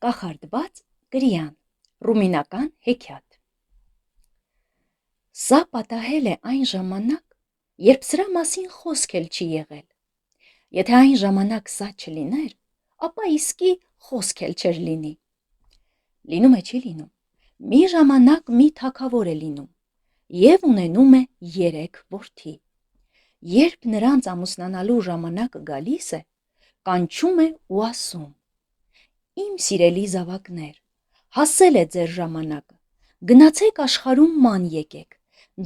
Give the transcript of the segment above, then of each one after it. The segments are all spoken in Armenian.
Կախարդված կրիան, ռումինական հեքիաթ։ Սա պատահել է այն ժամանակ, երբ սրա մասին խոսք էլ չի եղել։ Եթե այն ժամանակ սա չլիներ, ապա իսկի խոսք էլ չէր լինի։ Լինում է չի լինում, մի ժամանակ մի թագավոր է լինում և ունենում է 3 որդի։ Երբ նրանց ամուսնանալու ժամանակը գալիս է, կանչում է ու ասում. «Իմ սիրելի զավակներ, հասել է ձեր ժամանակը, գնացեք աշխարհում ման եկեք,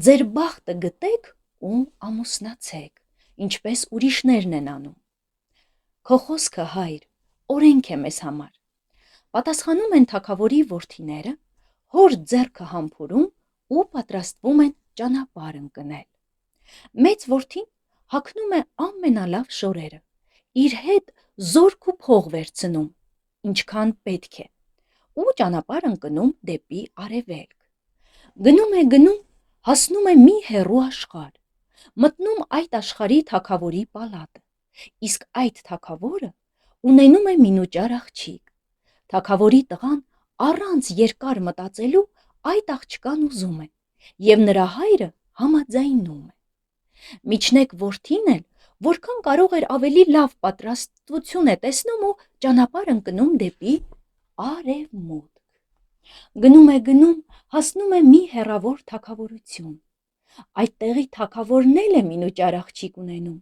ձեր բախտը գտեք ու ամուսնացեք, ինչպես ուրիշներն են անում»։ Քո խոսքը, հայր, օրենք է մեզ համար։ Պատասխանում են թագավորի որդիները, հոր ձեռքը համբուրում ու պատրաստվում են ճանապարհ ընկնել։ Մեծ որդին հագնում է ամենալավ շորերը, իր հետ զորք ու փող վերցնում, ինչքան պետք է, ու ճանապարհ ընկնում դեպի արևելք։ Գնում, հասնում է մի հեռու աշխարհ, մտնում այդ աշխարհի թագավորի պալատը, իսկ այդ թագավորը ունենում է մինուճար աղջիկ։ Թագավորի տղան առանց երկար մտածելու այդ աղջկան ուզում է, և նրա հայրը համաձայնում է։ Միջնեկ որդին էլ որքան կարող էր ավելի լավ պատրաստություն է տեսնում ու ճանապարհ ընկնում դեպի արևմուտք։ Գնում, հասնում է մի հեռավոր թագավորություն։ Այդտեղի թագավորն էլ է մինուճար աղջիկ ունենում։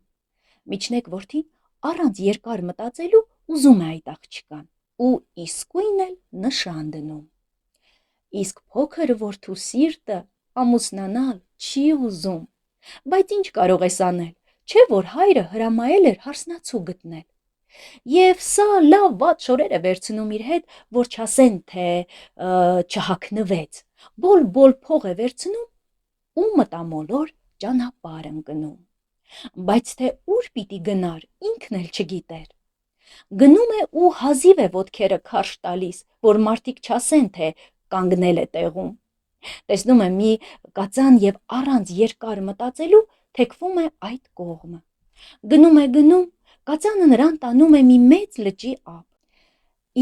Միջնեկ որդին առանց երկար մտածելու ուզում է այդ աղջկան ու իսկույն էլ նշան դնում։ Իսկ փոքր որդու սիրտը ամուսնանալ չի ուզում, բայց ինչ կարող ես անել, չէ՞ որ հայրը հրամայել էր հարսնացու գտնել։ Եվ սա լավ վատ շորեր է վերցնում իր հետ, որ չասեն, թե չհագնվեց, բոլ փող է վերցնում ու մտամոլոր ճանապարհ ընկնում։ Բայց թե ուր պիտի գնար, ինքն էլ չգիտեր։ Գնում է ու հազիվ է ոտքերը քարշ տալիս, որ մարդիկ չասեն, թե կանգնել է տեղում։ Տեսնում է մի կածան և առանց երկար մտածելու թեքվում է այդ կողմը։ Գնում, կածանը նրան տանում է մի մեծ լճի ափ։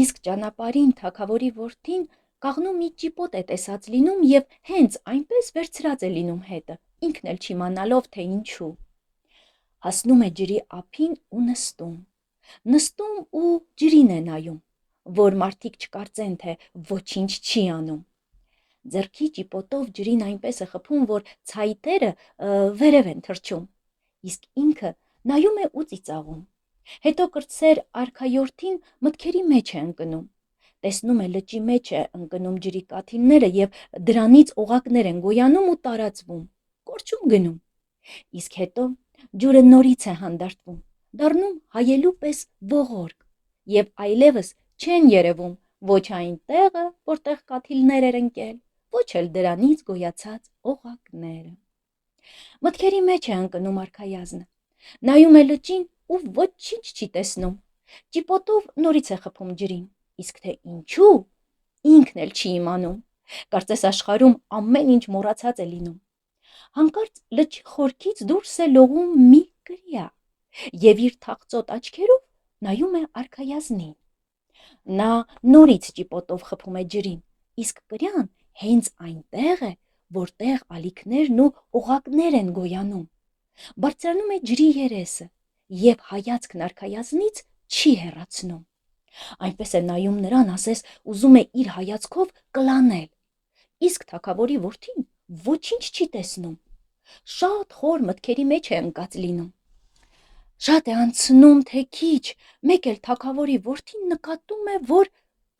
Իսկ ճանապարհին թագավորի որդին կաղնու մի ճիպոտ է տեսած լինում և հենց այնպես վերցրած է լինում հետը, ինքն էլ չիմանալով, թե ինչու։ Հասնում է ջրի ափին ու նստում ու ջրին է նայում, որ մարդիկ չկարծեն, թե ոչինչ չի անում։ Ձեռքի ճիպոտով ջրին այնպես է խփում, որ ցայտերը վերև են թռչում, իսկ ինքը նայում է ու ծիծաղում։ Հետո կրտսեր արքայորդին մտքերի մեջ է ընկնում, տեսնում է լճի մեջ է ընկնում ջրի կաթիլները և դրանից օղակներ են գոյանում ու տարածվում, կորչում գնում։ Իսկ հետո ջուրը նորից է հանդարտվում, դառնում հայելու պես ողորկ, և այլևս չեն երևում ոչ այն տեղը, որտեղ կաթիլներ էր ընկել, ոչ էլ դրանից գոյացած օղակները։ Մտքերի մեջ է ընկնում արքայազնը, նայում է լճին ու ոչինչ չի տեսնում, ճիպոտով նորից է խփում ջրին, իսկ թե ինչու, ինքն էլ չի իմանում, կարծես աշխարհում ամեն ինչ մոռացած է լինում։ Հանկարծ լճի խորքից դուրս է լողում մի կրիա և իր թախծոտ աչքերով նայում է արքայազնին։ Նա նորից ճիպոտով խփում է ջրին, իսկ կրիան հենց այնտեղ է, որտեղ ալիքներն ու օղակներ են գոյանում։ Բարձրանում է ջրի երեսը և հայացքն արքայազնից չի հեռացնում։ Այնպես է նայում նրան, ասես ուզում է իր հայացքով կլանել, իսկ թագավորի որդին ոչինչ չի տեսնում, շատ խոր մտքերի մեջ է ընկած լինում։ Շատ է անցնում, թե քիչ, մեկ էլ թագավորի որդին նկատում է, որ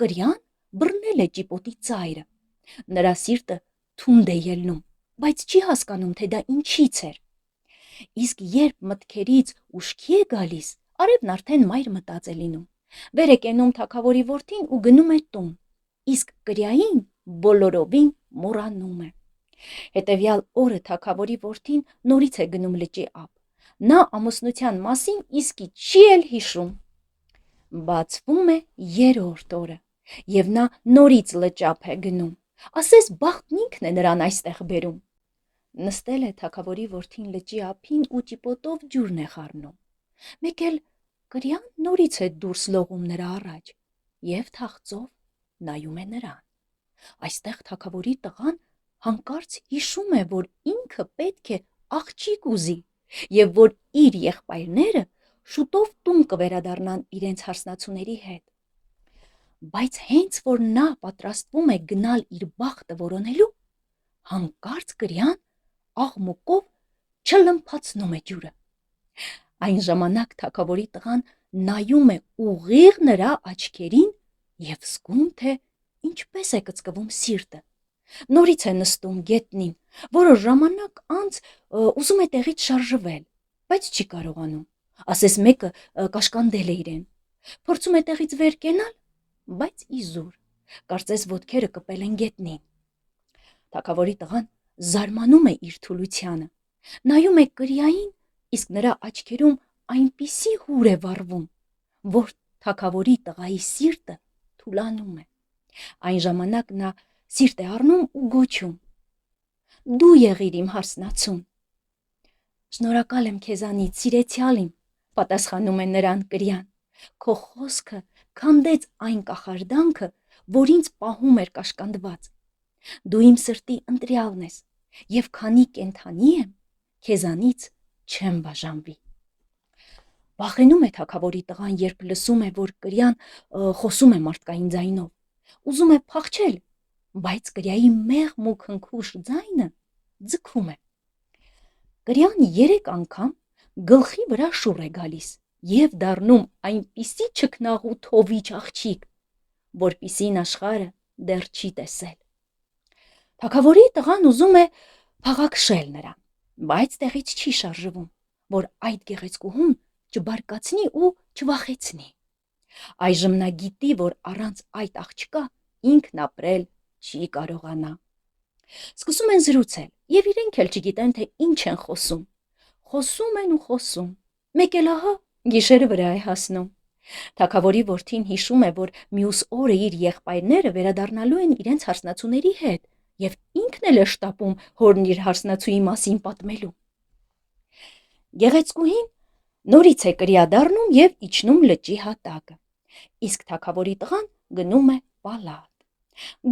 կրիան բռնել է ճիպոտի ծայրը։ Նրա սիրտը թունդ է ելնում, բայց չի հասկանում, թե դա ինչից էր։ Իսկ երբ մտքերից ուշքի է գալիս, արևն արդեն մայր մտած է լինում։ Վեր է կենում թագավորի որդին ու գնում է տուն, իսկ կրիային բոլորովին մոռանում է։ Հետևյալ օրը թագավորի որդին նորից է գնում լճի ափ։ Նա ամուսնության մասին իսկի չի էլ հիշում։ Բացվում է 3-րդ օրը, և նա նորից լճափ է գնում, ասես բախտն ինքն է նրան այստեղ բերում։ Նստել է թագավորի որդին լճի ափին ու ճիպոտով ջուրն է խառնում։ Մեկ էլ կրիան նորից է դուրս լողում նրա առաջ և թախծով նայում է նրան։ Այստեղ թագավորի տղան հանկարծ հիշում է, որ ինքը պետք է աղջիկ ուզի և որ իր եղբայրները շուտով տուն կվերադառնան իրենց հարսնացուների հետ։ Բայց հենց որ նա պատրաստվում է գնալ իր բախտը որոնելու, հանկարծ կրյան աղմուկով չլմփացնում է ջուրը։ Այն ժամանակ թագավորի տղան նայում է ուղիղ նրա աչքերին և զգում, թե ինչպես է կծկվում սիրտը։ Նորից է նստում գետնին, որոշ ժամանակ անց ուզում է տեղից շարժվել, բայց չի կարողանում, ասես մեկը կաշկանդել է իրեն։ Փորձում է տեղից վեր կենալ, բայց իզուր, կարծես ոտքերը կպել են գետնին։ Թագավորի տղան զարմանում է իր թուլությանը, նայում է կրիային, իսկ նրա աչքերում այնպիսի հուր է վառվում, որ թագավորի տղայի սիրտը թուլանում է։ Այն ժամանակ նա սիրտ է առնում ու գոչում. «Դու եղիր իմ հարսնացուն»։ «Շնորհակալ եմ քեզանից, սիրեցյալ իմ», պատասխանում է նրան կրյան։ «Քո խոսքը քանդեց այն կախարդանքը, որ ինձ պահում էր կաշկանդված։ Դու իմ սրտի ընտրյալն ես, և քանի կենդանի եմ, քեզանից չեմ բաժանվի»։ Վախենում է թագավորի տղան, երբ լսում է, որ կրյան խոսում է մարդկային ձայնով։ Ուզում է փախչել, բայց կրյայի մեղմ ու քնքուշ ձայնը ձգում է։ Կրյան 3 անգամ գլխի վրա շուռ է գալիս և դառնում այնպիսի չքնաղու թովիչ աղջիկ, որպիսին աշխարհը դեռ չի տեսել։ Թագավորի տղան ուզում է փաղաքշել նրան, բայց տեղից չի շարժվում, որ այդ գեղեցկուհուն չբարկացնի ու չվախեցնի։ Այժմ նա գիտի, որ առանց այդ աղջկա ինքն ապրել չի կարողանա։ Սկսում են զրուցել, և իրենք էլ չգիտեն, թե ինչ են խոսում։ Խոսում են ու խոսում, մեկ էլ ահա գիշերը վրա է հասնում։ Թագավորի որդին հիշում է, որ մյուս օրը իր եղբայրները վերադառնալու են իրենց հարսնացուների հետ, և ինքն էլ է շտապում հորն իր հարսնացուի մասին պատմելու։ Գեղեցկուհին նորից է կրիա դառնում և իջնում լճի հատակը, իսկ թագավորի տղան գնում է պալատ։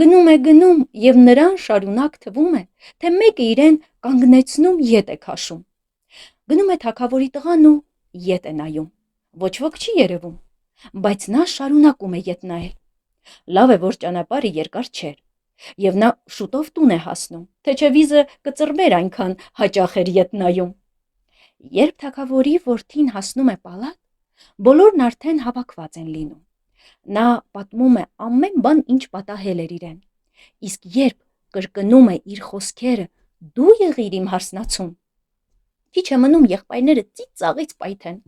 Գնում և նրան շարունակ թվում է, թե մեկը իրեն կանգնեցնում ետ է քաշում։ Գնում է թագավորի տղան ու ետ է նայում, ոչ ոք չի երևում, բայց նա շարունակում է ետ նայել։ Լավ է, որ ճանապարհը երկար չէր, և նա շուտով տուն է հասնում, թե չէ վիզը կծռվեր, այնքան հաճախ էր ետ նայում։ Երբ թագավորի որդին հասնում է պալատ, բոլորն արդեն հավաքված են լինում։ Նա պատմում է ամեն բան, ինչ պատահել էր իրեն, իսկ երբ կրկնում է իր խոսքերը «Դու եղիր իմ հարսնացուն», քիչ է մնում եղբայրները ծիծաղից պայթեն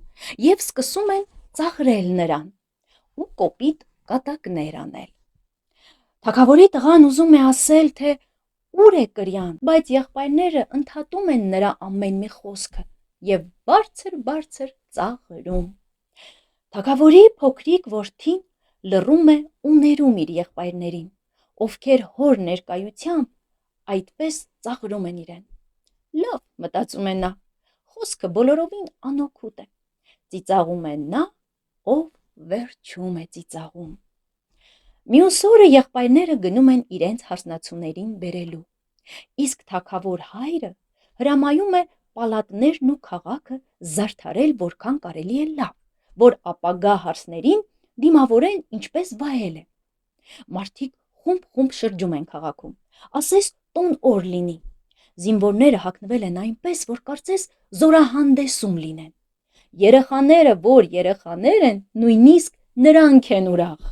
և սկսում են ծաղրել նրան ու կոպիտ կատակներ անել։ Թագավորի տղան ուզում է ասել, թե ուր է կրյան, բայց եղբայրները ընդհատում են նրա ամեն մի խոսքը և բարձր ծաղրում։ Թագավորի փոքրիկ որդին լռում է ու ներում իր եղբայրներին, ովքեր հոր ներկայությամբ այդպես ծաղրում են իրեն։ Լավ, մտածում է նա, խոսքը բոլորովին անօգուտ է։ Ծիծաղում է նա, ով վերջում է ծիծաղում։ Մյուս օրը եղբայրները գնում են իրենց հարսնացուներին բերելու, իսկ թագավոր հայրը հրամայում է պալատներն ու քաղաքը զարդարել որքան կարելի է լավ, որ ապագա հարսներին դիմավորեն ինչպես վայել է։ Մարդիկ խումբ շրջում են քաղաքում, ասես տոն օր լինի։ Զինվորները հագնվել են այնպես, որ կարծես զորահանդեսում լինեն։ Երեխաները, որ երեխաներ են, նույնիսկ նրանք են ուրախ։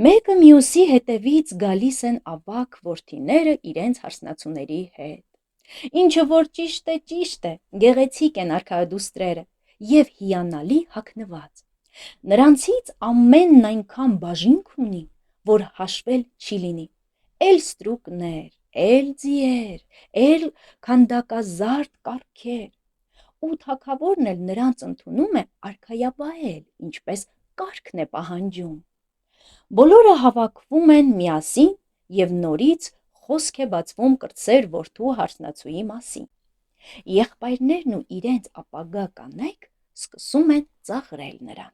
Մեկը մյուսի հետևից գալիս են ավագ որդիները իրենց հարսնացուների հետ։ Ինչը որ ճիշտ է, գեղեցիկ են արքայադուստրերը և հիանալի հագնված։ Նրանցից ամենն այնքան բաժինք ունի, որ հաշվել չի լինի։ Էլ ստրուկներ, էլ ձիեր, էլ քանդակազարդ կառքեր։ Ու թագավորն էլ նրանց ընդունում է արքայաբահել, ինչպես կարգն է պահանջում։ Բոլորը հավաքվում են միասին և նորից խոսք է բացվում կրտսեր որդու հարսնացուի մասին։ Եղբայրներն ու իրենց ապագա կանայք սկսում են ծաղրել նրան։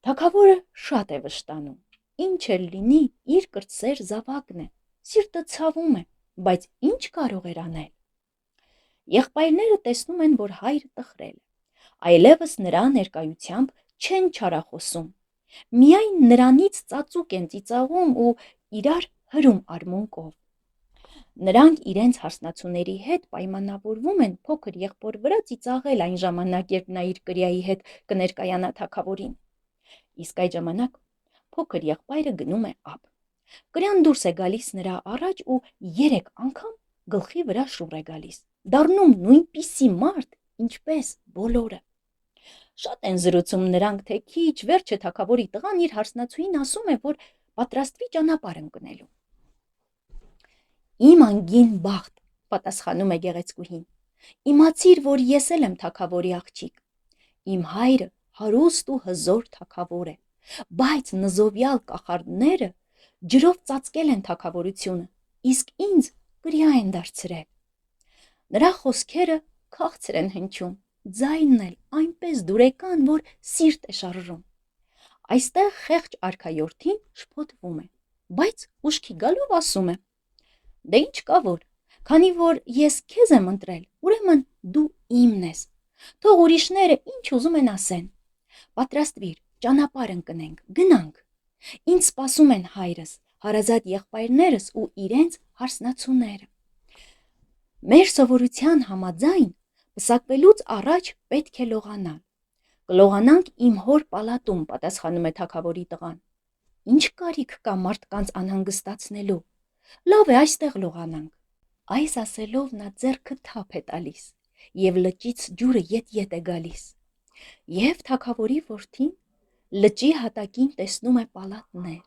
Թագավորը շատ է վշտանում, ինչ էլ լինի, իր կրտսեր զավակն է, սիրտը ցավում է, բայց ինչ կարող էր անել։ Եղբայրները տեսնում են, որ հայրը տխրել է, այլևս նրա ներկայությամբ չեն չարախոսում, միայն նրանից ծածուկ են ծիծաղում ու իրար հրում արմունկով։ Նրանք իրենց հարսնացուների հետ պայմանավորվում են փոքր եղբոր վրա ծիծաղել այն ժամանակ, երբ նա իր կրիայի հետ կներկայանա թագավորին։ Իսկ այդ ժամանակ փոքր եղբայրը գնում է ափ։ Կրյան դուրս է գալիս նրա առաջ ու 3 անգամ գլխի վրա շուռ է գալիս, դառնում նույնպիսի մարդ, ինչպես բոլորը։ Շատ են զրուցում նրանք, թե քիչ վերջը թագավորի տղան իր հարսնացուին ասում է, որ պատրաստվի ճանապարհ ընկնելու։ Իմ անգին բախտ, պատասխանում է գեղեցկուհին, իմացիր, որ ես էլ եմ թագավորի աղջիկ։ Իմ հայրը հարուստ ու հզոր թագավոր է, բայց նզովյալ կախարդները ջրով ծածկել են թագավորությունը, իսկ ինձ կրիա են դարձրել։ Նրա խոսքերը քաղցր են հնչում, ձայնն էլ այնպես դուրեկան, որ սիրտ է շարժում։ Այստեղ խեղճ արքայորդին շփոթվում է, բայց ուշքի գալով ասում է. Դե ինչ կա որ, քանի որ ես քեզ եմ ընտրել, ուրեմն դու իմն ես։ Թող ուրիշները ինչ ուզում են ասեն։ Պատրաստվիր, ճանապարհ ընկնենք, գնանք։ Ինձ սպասում են հայրս, հարազատ եղբայրներս ու իրենց հարսնացուները։ Մեր սովորության համաձայն պսակվելուց առաջ պետք է լողանալ։ Կլողանանք իմ հոր պալատում, պատասխանում է թագավորի տղան։ Ինչ կարիք կա մարդկանց անհանգստացնելու։ Լավ է, այստեղ լողանանք։ Այս ասելով նա ձեռքը թափ է տալիս, եւ լճից ջուրը ետ-ետ է գալիս։ Եվ թագավորի որդին լճի հատակին տեսնում է պալատներ,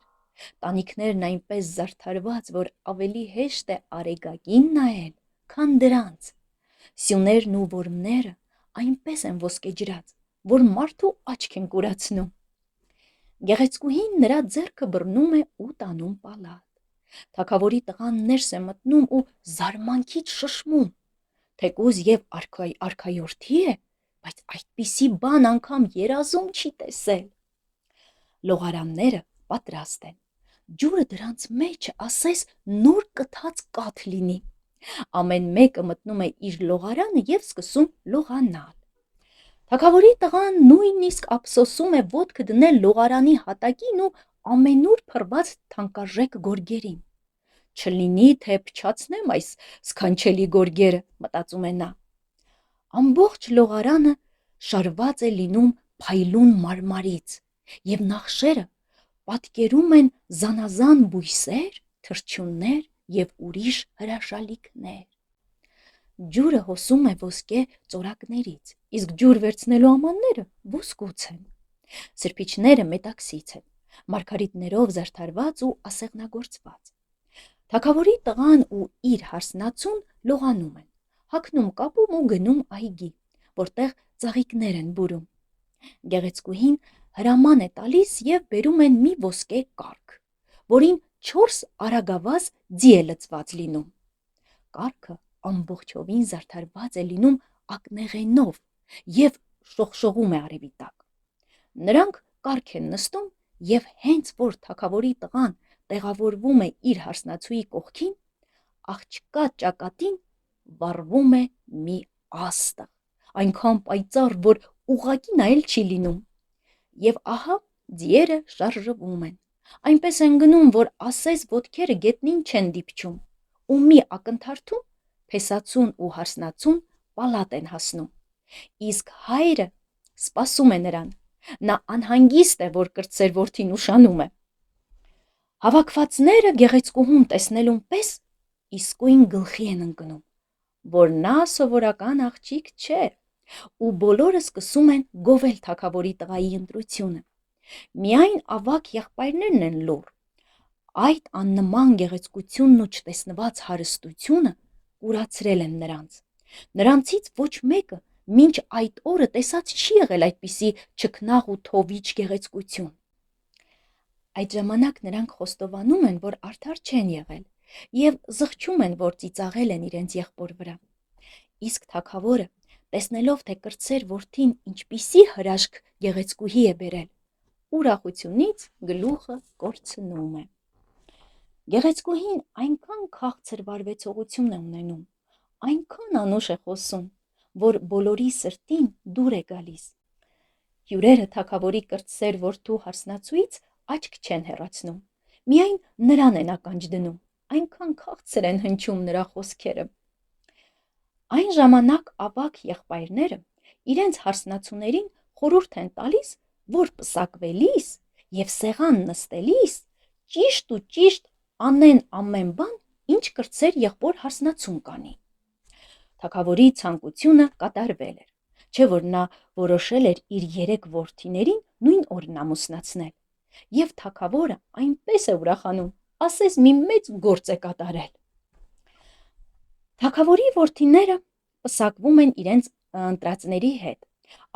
տանիքներն այնպես զարդարված, որ ավելի հեշտ է արեգակին նայել, քան դրանց։ Սյուներն ու որմները այնպես են ոսկեջրած, որ մարդու աչք են կուրացնում։ Գեղեցկուհին նրա ձեռքը բռնում է ու տանում պալատ։ Թագավորի տղան ներս է մտնում ու զարմանքից շշմում, թեկուզ եւ արքայորդի է, բայց այդպիսի բան անգամ երազում չի տեսել։ Լողարանները պատրաստ են, ջուրը դրանց մեջը ասես նոր կթած կաթ լինի։ Ամեն մեկը մտնում է իր լողարանը եւ սկսում լողանալ։ Թագավորի տղան նույնիսկ ափսոսում է ոտքը դնել լողարանի հատակին ու ամենուր փռված թանկարժեք գորգերին։ Չլինի, թե փչացնեմ այս սքանչելի գորգերը, մտածում է նա։ Ամբողջ լողարանը շարված է լինում փայլուն մարմարից, եւ նախշերը պատկերում են զանազան բույսեր, թռչուններ եւ ուրիշ հրաշալիքներ։ Ջուրը հոսում է ոսկե ծորակներից, իսկ ջուր վերցնելու ամանները ոսկուց են։ Սրբիչները մետաքսից են, մարգարիտներով զարդարված ու ասեղնագործված։ Թագավորի տղան ու իր հարսնացուն լողանում են, հագնում կապում ու գնում այգի, որտեղ ծաղիկներ են բուրում։ Գեղեցկուհին հրաման է տալիս եւ բերում են մի ոսկե կառք, որին 4 արագավազ ձի է լցված լինում։ Կառքը ամբողջովին զարդարված է լինում ակնեղենով եւ շողշողում է արևի տակ։ Նրանք կառք են նստում եւ հենց որ թագավորի տղան տեղավորվում է իր հարսնացուի կողքին, աղջկա ճակատին վառվում է մի աստղ, այնքան պայծառ, որ ուղղակի նայել չի լինում։ Եվ ահա ձիերը շարժվում են, այնպես են գնում, որ ասես ոտքերը գետնին չեն դիպչում, ու մի ակնթարթում փեսացուն ու հարսնացուն պալատ են հասնում։ Իսկ հայրը սպասում է նրան, նա անհանգիստ է, որ կրտսեր որդին ուշանում է։ Հավաքվածները գեղեցկուհուն տեսնելուն պես իսկույն գլխի են ընկնում, որ նա սովորական աղջիկ չէ, ու բոլորը սկսում են գովել թագավորի տղայի ընտրությունը։ Միայն ավագ եղբայրներն են լուռ։ Այդ աննման գեղեցկությունն ու չտեսնված հարստությունը կուրացրել են նրանց։ Նրանցից ոչ մեկը մինչ այդ օրը տեսած չի եղել այդպիսի չքնաղ ու թովիչ գեղեցկություն։ Այդ ժամանակ նրանք խոստովանում են, որ արդար չեն եղել եւ զղջում են, որ ծիծաղել են իրենց եղբոր վրա։ Իսկ թագավորը, տեսնելով, թե կրտսեր որդին ինչպիսի հրաշք գեղեցկուհի է բերել, ուրախությունից գլուխը կորցնում է։ Գեղեցկուհին այնքան քաղցր վարվեցողություն է ունենում, այնքան անուշ է խոսում, որ բոլորի սրտին դուր է գալիս։ Հյուրերը թագավորի կրտսեր որդու հարսնացուից աչք չեն հեռացնում, միայն նրան են ականջ դնում, այնքան քաղցր են հնչում նրա խոսքերը։ Այն ժամանակ ավագ եղբայրները իրենց հարսնացուներին խորհուրդ են տալիս, որ պսակվելիս և սեղան նստելիս ճիշտ ու ճիշտ անեն ամեն բան, ինչ կրտսեր եղբոր հարսնացուն կանի։ Թագավորի ցանկությունը կատարվել էր, չէ՞ որ նա որոշել էր իր 3 որդիներին նույն օրն ամուսնացնել, և թագավորը այնպես է ուրախանում, ասես մի մեծ գործ է կատարել։ Թագավորի որդիները պսակվում են իրենց ընտրածների հետ,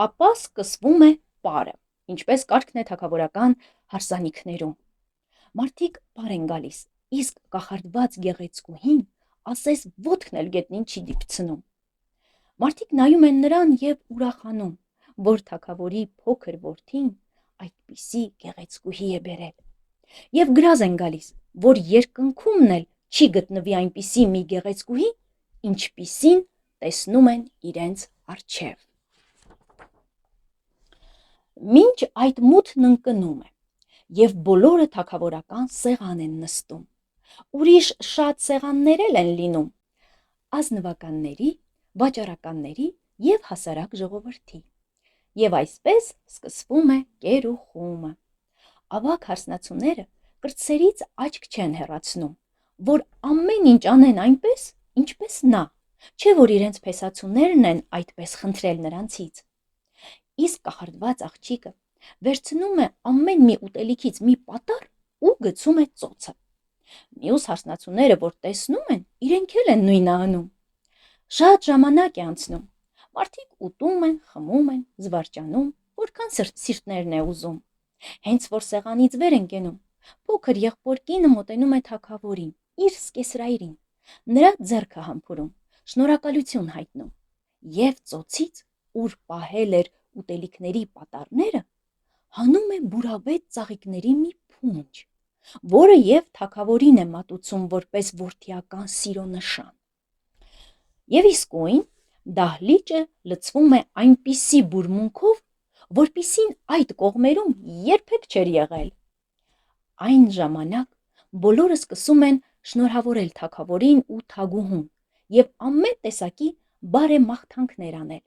ապա սկսվում է պարը, ինչպես կարգն է թագավորական հարսանիքներում։ Մարդիկ պար են գալիս, իսկ կախարդված գեղեցկուհին ասես ոտքն էլ գետնին չի դիպցնում։ Մարդիկ նայում են նրան և ուրախանում, որ թագավորի փոքր որդին այդպիսի գեղեցկուհի է բերել, և գրազ են գալիս, որ երկնքումն էլ չի գտնվի այնպիսի մի գեղեցկուհի, ինչպիսին տեսնում են իրենց առջև։ Մինչ այդ մութն ընկնում է, և բոլորը թագավորական սեղան են նստում, ուրիշ շատ սեղաններ էլ են լինում ազնվականների, վաճառականների և հասարակ ժողովրդի, և այսպես սկսվում է կեր ու խումը։ Ավագ հարսնացուները կրտսերից աչք չեն հեռացնում, որ ամեն ինչ անեն այնպես, ինչպես նա, չէ՞ որ իրենց փեսացուներն են այդպես խնդրել նրանցից։ Իսկ կախարդված աղջիկը վերցնում է ամեն մի ուտելիքից մի պատառ ու գցում է ծոցը։ Մյուս հարսնացուները, որ տեսնում են, իրենք էլ են նույնը անում։ Շատ ժամանակ է անցնում, մարդիկ ուտում են, խմում են, զվարճանում, որքան սիրտներն է ուզում։ Հենց որ սեղանից վեր են կենում, փոքր եղբոր կինը մոտենում է թագավորին, իր սկեսրայրին, նրա ձեռքը համբուրում, շնորհակալություն հայտնում, և ծոցից, ուր պահել էր ուտելիքների պատառները, հանում է բուրավետ ծաղիկների մի փունջ, որը և թագավորին է մատուցում որպես որդիական սիրո նշան։ Եվ իսկույն դահլիճը լցվում է այնպիսի բուրմունքով, որպիսին այդ կողմերում երբեք չէր եղել։ Այն ժամանակ բոլորը սկսում են շնորհավորել թագավորին ու թագուհուն և ամեն տեսակի բարեմաղթանքներ անել,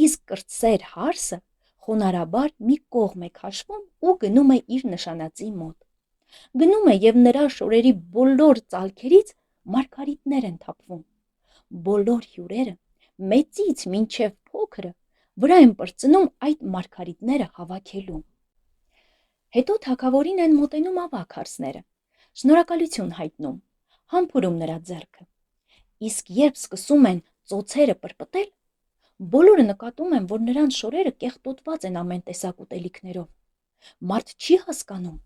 իսկ կրտսեր հարսը խոնարհաբար մի կողմ է քաշվում ու գնում է իր նշանածի մոտ։ Գնում է և նրա շորերի բոլոր ծալքերից մարգարիտներ են թափվում։ Բոլոր հյուրերը, մեծից մինչև փոքրը, վրա են պրծնում այդ մարգարիտները հավաքելու։ Հետո թագավորին են մոտենում ավագ հարսները, շնորհակալություն հայտնում, համբուրում նրա ձեռքը, իսկ երբ սկսում են ծոցերը պրպտել, բոլորը նկատում են, որ նրանց շորերը կեղտոտված են ամեն տեսակ ուտելիքներով։ Մարդ չի հասկանում,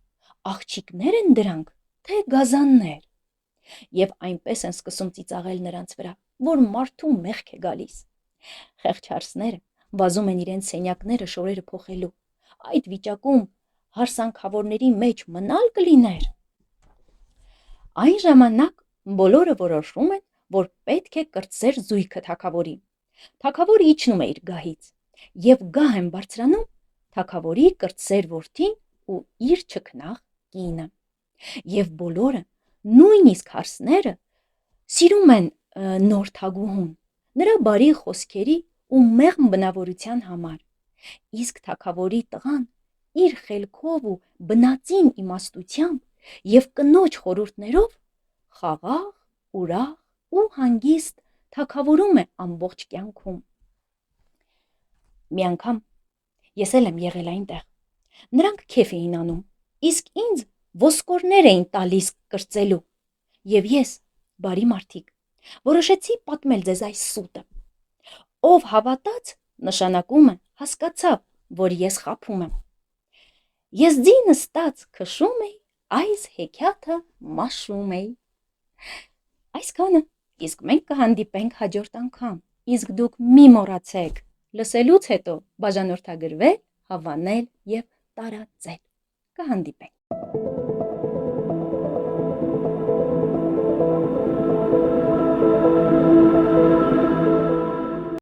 աղջիկնե՞ր են դրանք, թե գազաններ, և այնպես են սկսում ծիծաղել նրանց վրա, որ մարդու մեղք է գալիս։ Խեղճ հարսները վազում են իրենց սենյակները շորերը փոխելու, այդ վիճակում հարսանքավորների մեջ մնալ կլիներ։ Այն ժամանակ բոլորը որոշում են, որ պետք է կրտսեր զույգը թագավորի։ Թագավորը իջնում է իր գահից, և գահ են բարձրանում թագավորի կրտսեր որդին ու իր չքնաղ կինը, և բոլորը, նույնիսկ հարսները, սիրում են նոր թագուհուն, նրա բարի խոսքերի ու մեղմ բնավորության համար, իսկ թագավորի տղան իր խելքով ու բնածին իմաստությամբ և կնոջ խորհուրդներով խաղաղ, ուրախ ու հանգիստ թագավորում է ամբողջ կյանքում։ Մի անգամ ես էլ եմ եղել այնտեղ։ Նրանք քեֆ էին անում, իսկ ինձ ոսկորներ էին տալիս կրծելու, և ես, բարի մարդիկ, որոշեցի պատմել ձեզ այս սուտը։ Ով հավատաց, նշանակում է հասկացավ, որ ես խաբում եմ։ Ես ձի նստած քշում էի, այս հեքիաթը մաշում էի։ Այսքանը, իսկ մենք կհանդիպենք հաջորդ անգամ, իսկ դուք մի մոռացեք լսելուց հետո բաժանորդագրվել, հավանել և տարածել։ Կհանդիպենք։